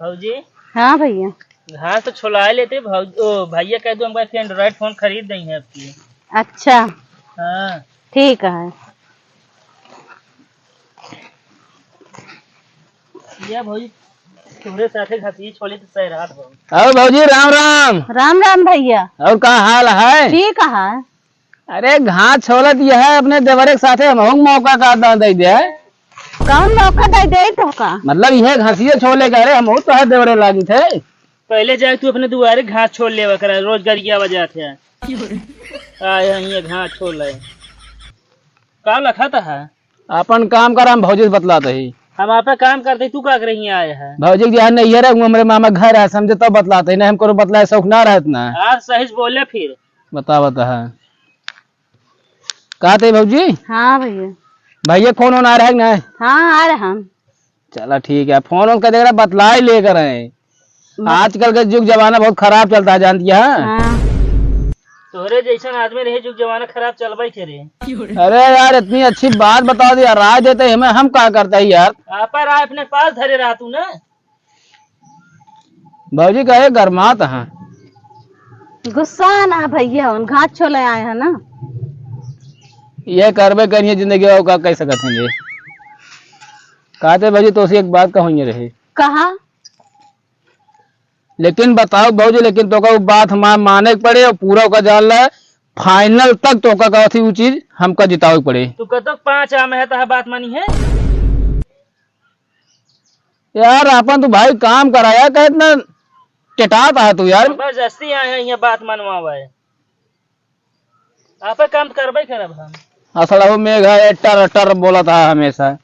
भौजी। हाँ भैया। घास तो छुला लेते भैया कह दो हमको एंड्रॉइड फोन खरीद देंगे आपकी। अच्छा हाँ ठीक है। या भौजी तुम्हारे साथे घासी छोली तो सही रात भौजी। और भौजी राम राम। राम राम भैया। और का हाल है? ठीक है। अरे घास छोलत यह है अपने देवरे के साथे हम मौका का दे दे। कौन मौका दे तो का मतलब यह घासिये छोले का रे हम तो है देवरे लागी थे। पहले जाए तू अपने दुआरे घास छोड़ ले कर रोज गरिया वजह थे आया घास छोड़ ले का लखा था। अपन काम कर हम भौजी से बतलाते ही। हम आप काम करते तू का रही आया है भौजी जी नहीं है हमारे मामा घर है समझे तब बतलाते नहीं हमको बतलाए शौक ना रहत ना। आज सही बोले फिर बता है कहा थे भौजी। हाँ भैया। भैया फोन आ रहा है ना? हाँ आ रहा हम। चला ठीक है फोन कर देगा बतला ही लेकर आए। आजकल का युग जमाना बहुत खराब चलता है जानती है। हाँ। तोहरे जैसा आदमी रहे युग जमाना खराब चलबा करे। अरे यार इतनी अच्छी बात बता दी राय देते हमें हम क्या करते है यार। आप राय अपने पास धरे रहा तू ना। भौजी कहे गरमात है गुस्सा ना भैया उन घास छोले आए हैं ना। ये करबे करिए जिंदगी का कह सकते हैं। कहते भौजी तो एक बात कहूँगे रहे कहा लेकिन बताओ भौजी लेकिन तो का बात हमारे माने पड़े और पूरा का जान ला फाइनल तक तो का थी वो चीज हमका जितावे पड़े। तू कब तक 5 आम है तो बात मानी है यार अपन तो भाई काम कराया कह इतना टिटाता है तू यार। जबरदस्ती आए हैं यहाँ बात मनवा आप काम करबे करब हम। असला वो मेघा टर टर बोला था हमेशा।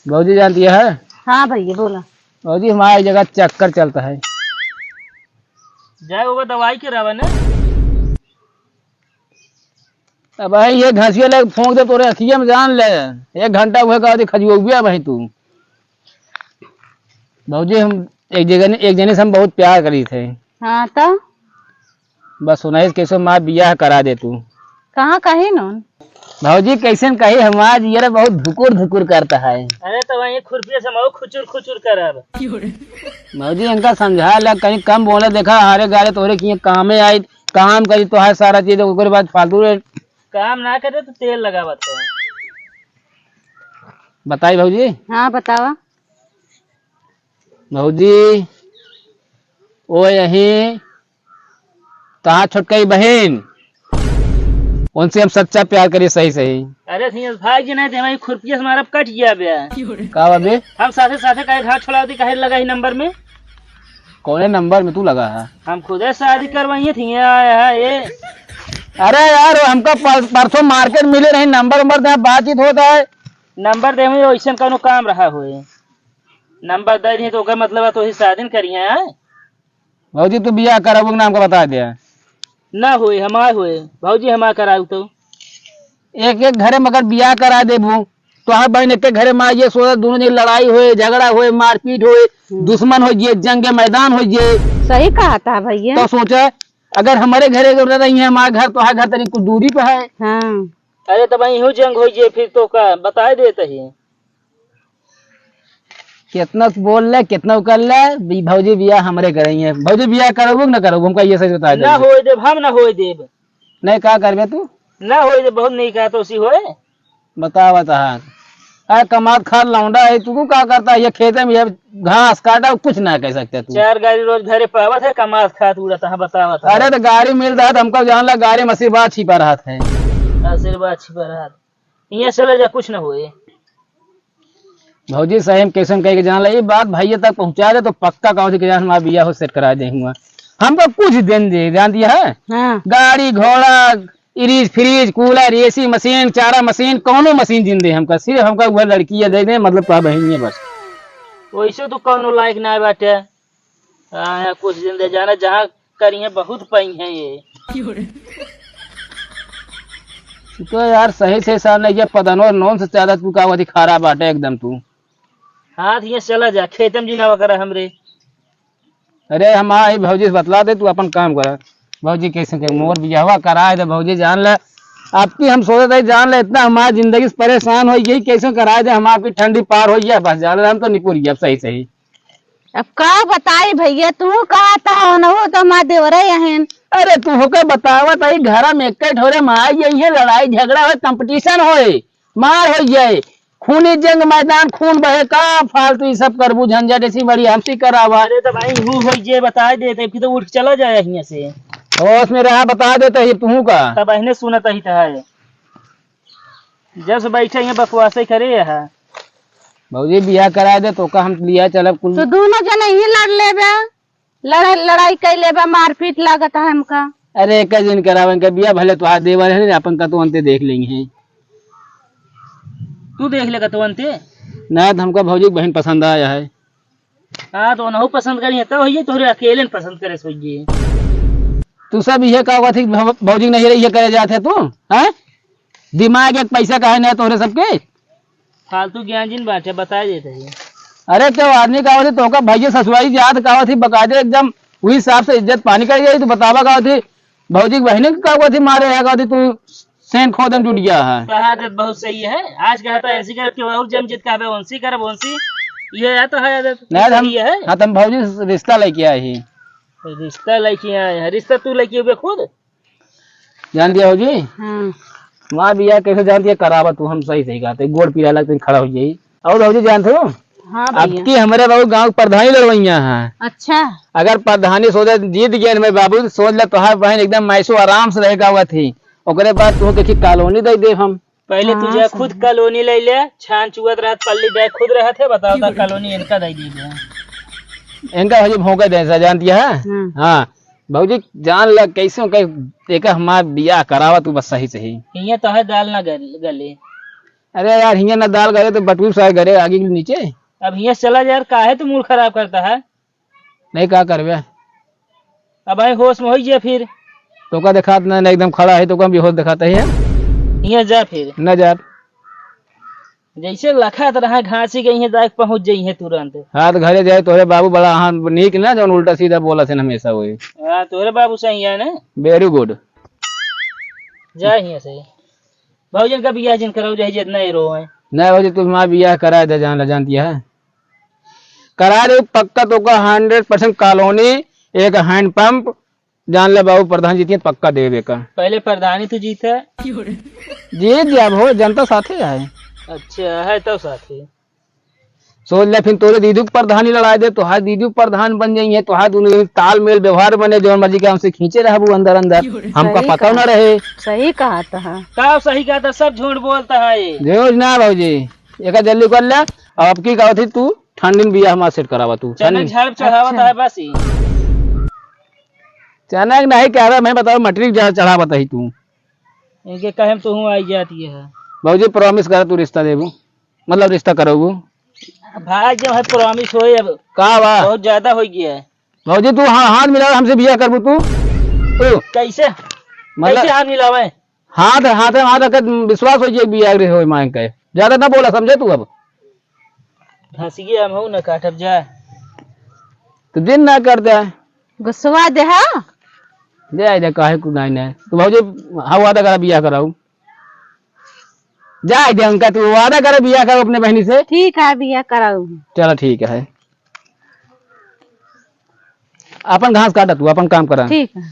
भौजी जानती है। हाँ भैया बोला। भौजी हमारी जगह चक्कर चलता है जाए होगा दवाई के रवा ना। अब भाई ये घसिया ले फोंक दे तोरे अखिया में जान ले 1 घंटा हुए का खजुआ भाई तू। भौजी हम एक जने से हम बहुत प्यार करी थे। हाँ तो बस सुनाई कैसे माँ बियाह करा दे तू। कहाँ कहे न भौजी कैसे कही हमारा ये बहुत धुकुर धुकुर करता है। अरे तो वही खुरपिया से खुचुर खुचुर करब। भौजी इनका समझा लग कहीं कम बोले देखा हारे गारे तोरे की कामे आई काम करी तो है सारा चीज ओकरे बाद फालतू काम ना करे तो तेल लगावत है। बताई भौजी। हाँ बतावा भौजी ओ यही तहा छोटकई बहन उनसे हम सच्चा प्यार करिए सही सही। अरे भाई जी नहीं थे हमारी खुरपिया से हमारा कट गया बे। का बे हम साथे साथे कहे घाट छोड़ा दी कहे लगा ही नंबर में। कौन नंबर में तू लगा है? हम खुद शादी करवाई थी ये। अरे यार हमका परसों मार्केट मिले नहीं नंबर बातचीत होता है। नंबर दे ऐसा कौन काम रहा हुए नंबर दे दी तो मतलब तो शादी करिए। भौजी तू बियाह कराबू नाम का बता दिया ना हुए हमारे हुए भौजी हमारा कराऊ तो एक घरे मगर बियाह करा देबू तो हर बहन एक घरे माँ ये सोचा दोनों जगह लड़ाई हुए झगड़ा हुए मारपीट हुए दुश्मन हो जाए जंग के मैदान हो जाए। सही कहा था भैया। तो सोचा अगर हमारे घरे रही है हमारे घर तो हर घर तरी कुछ दूरी पे है। हाँ। अरे तब यही जंग हो जाए फिर तो का बता देते ही कितना बोल ले कितना कर ले भौजी बियाह हमारे करेंगे भौजी बियाह करोगे ना करोगे हमका ये सही बता दे। ना होए देव हम ना होए देव नहीं क्या करबे तू ना होए देव बहुत नहीं कहा तो उसी होए बता कमात खा लौंडा है तू क्या करता है ये खेते में ये घास काटा कुछ ना कह सकते तू। 4 गाड़ी रोज घरे पावत है कमात खात उड़ता है बतावा था। अरे तो गाड़ी मिल रहा था हमको जान ला गाड़ी में आशीर्वाद छिपा रहा था। आशीर्वाद छिपा रहा यहाँ चले जा कुछ ना हुए। भौजी सही कैसे कह के जान ला ये बात भैया तक पहुंचा दे तो पक्का कहो कि जान हमारा बियाह हो सेट करा देंगे हमको कुछ दिन दे जान दिया है। हाँ। गाड़ी घोड़ा fridge fridge cooler AC machine चारा मशीन कौनो मशीन जिन दे हमका सिर्फ हमका वह लड़की दे दे मतलब तो बहन बस वैसे तो कौनो लायक ना बाटे कुछ दिन दे जाना जहाँ करिए बहुत पई है ये तो यार सही से साल नहीं पदनो नौन से ज्यादा तू का खरा बाटे एकदम तू। हाथ ये चला जा खेतम जी ना वगैरह हमरे। अरे हमारा भौजी से बतला दे तू अपन काम कर भौजी कैसे मोर बियाहवा कराए दे भौजी जान ले अब की हम सोचते थे जान ले इतना हमारी जिंदगी से परेशान हो गई, कैसे कराए दे हम आपकी ठंडी पार हो गया, बस जान ले हम तो निपुर गया अब सही सही। अब का बताई भैया, तू कहा था न हो तो माँ देवरे यहन। अरे तू होकर बतावा तई घर में एक ठोरे मार यही है, लड़ाई झगड़ा हो, कंपटीशन हो, मार हो जाए, खूनी जंग मैदान, खून बहे का फालतू ये सब करबू झंझट, ऐसी बड़ी हमसी करावा। अरे तो भाई हूँ हो जे बता देते फिर तो उठ के चला जाए यहाँ से। होश में रहा बता देते ही तू का। तब अहने सुनत ही था जब से बैठे यहाँ बकवास करे है। भौजी बियाह करा दे तो का हम लिया चलब कुल। तो दोनों जने ही लड़ लेबे, लड़ाई कर लेबे, मारपीट लागत है हमका। अरे एक दिन करावन का बियाह भले तो हाथ देवर है अपन का तो अंते देख लेंगे। तू देख लेगा तो अंते ना तो हमका भौजी बहन पसंद आया है। हाँ तो नहु पसंद करिए तो भैया तोहरे अकेले पसंद करे सोइए। तू सब ये कहा थी भौजी नहीं रही करे जाते तू है, दिमाग एक पैसा का है ना तोहरे सबके फालतू ज्ञान जिन बाटे बता देते हैं। अरे क्यों आदमी कहा थी तो का भैया ससुराई याद कहा थी बकायदे एकदम वही हिसाब से इज्जत पानी कर गई, तो बतावा कहा थी भौजी की बहने कहा थी मारे है, कहा थी तू सेंट खोदन टूट गया है। कहा आदत बहुत सही है, आज कहता है ऐसी कर के और जमजित का वंशी कर वंशी ये है तो है आदत नहीं हम सही है। हाँ तुम भौजी रिश्ता लेके आए ही। रिश्ता लेके आए हैं, रिश्ता तू लेके हुए खुद जान दिया भौजी हाँ। माँ बिया कैसे जानती है करावा तू, हम सही सही कहते गोड़ पीला लगते खड़ा हो जाई। और भौजी जानते हो हाँ अब भैया। की हमारे बाबू गांव प्रधानी लड़वैया है। अच्छा। अगर प्रधानी सोचे जीत गए मैं बाबू सोच ले तोहार बहन एकदम मैसो आराम से रहेगा हुआ थी, ओकरे बाद तू देखी कॉलोनी दे दे हम। पहले हाँ, तुझे खुद कॉलोनी ले ले, छान चुअत रहत पल्ली दे खुद रहे थे, बताओ था कॉलोनी इनका दे दी। इनका भौजी भोंका दे जान दिया है। हाँ। हाँ भौजी जान लग कैसे कैसे हमारा बियाह करावा तू बस सही सही। ये तो है दाल ना गले। अरे यार हिंगा ना दाल करे तो बटूर सारे करे आगे के नीचे। अब यहाँ चला जा यार, काहे तू मूड खराब करता है। नहीं क्या करवे अब भाई होश में हो जाए फिर तो का देखा ना एकदम खड़ा है तो का बेहोश दिखाता है यहाँ जा फिर न जा। जैसे लखा रहा घासी के यहाँ जाके पहुंच जाइए तुरंत। हाँ तो घरे जाए तोरे बाबू बड़ा हाँ नीक ना जो उल्टा सीधा बोला थे हमेशा वही। हाँ तोरे बाबू सही है ना, वेरी गुड। जा यहाँ से भाऊजन का बियाह जिन कराओ जाए जितना ही रो है। नहीं भौजी तुम माँ बियाह करा दे जानती है करा दे पक्का तो का 100% कॉलोनी एक हैंड पंप जान ले बाबू प्रधान जीती पक्का देवे का। पहले प्रधानी तू जीता जीत जा हो जनता साथे है। अच्छा है तो साथी सोच ले फिर तोरे दीदू के प्रधानी लड़ा दे तो हाथ दीदू प्रधान बन जाइए तो हाथ दोनों तालमेल व्यवहार बने जो मर्जी के हमसे खींचे रहबू अंदर अंदर हमका पता न रहे। सही कहा था। का सही कहा था, सब झूठ बोलता है ये। जो ना भौजी एक जल्दी कर ले। अब की कहा थी तू ठंडी में बियाह हमारा सेट करावा तू चनक झाड़ चढ़ावा है बस ही। चनक नहीं कह रहा मैं बताओ मटरी चढ़ा बताई तू इनके कहे तो हूँ आई जाती है। भौजी प्रॉमिस कर तू रिश्ता देबू मतलब रिश्ता करोगू भाई जब है प्रॉमिस हो अब का बा बहुत ज्यादा हो गया है। भौजी तू हाँ हाथ मिला हमसे बियाह करबू तू कैसे मतलब कैसे हाथ मिलावे। हाथ हाथ हाथ रख विश्वास हो जाए बियाह हो मांग के ज्यादा ना बोला समझे तू अब हंसी हम हो न काटब जा तो दिन ना कर दे गुस्सा दे हा। दे दे काहे को नहीं तू भौजी हाँ वादा करा बियाह कराऊ जाए दे उनका तू वादा करे बियाह करो अपने बहनी से। ठीक है भैया कराऊ। चलो ठीक है अपन घास काटा तू अपन काम करा। ठीक है।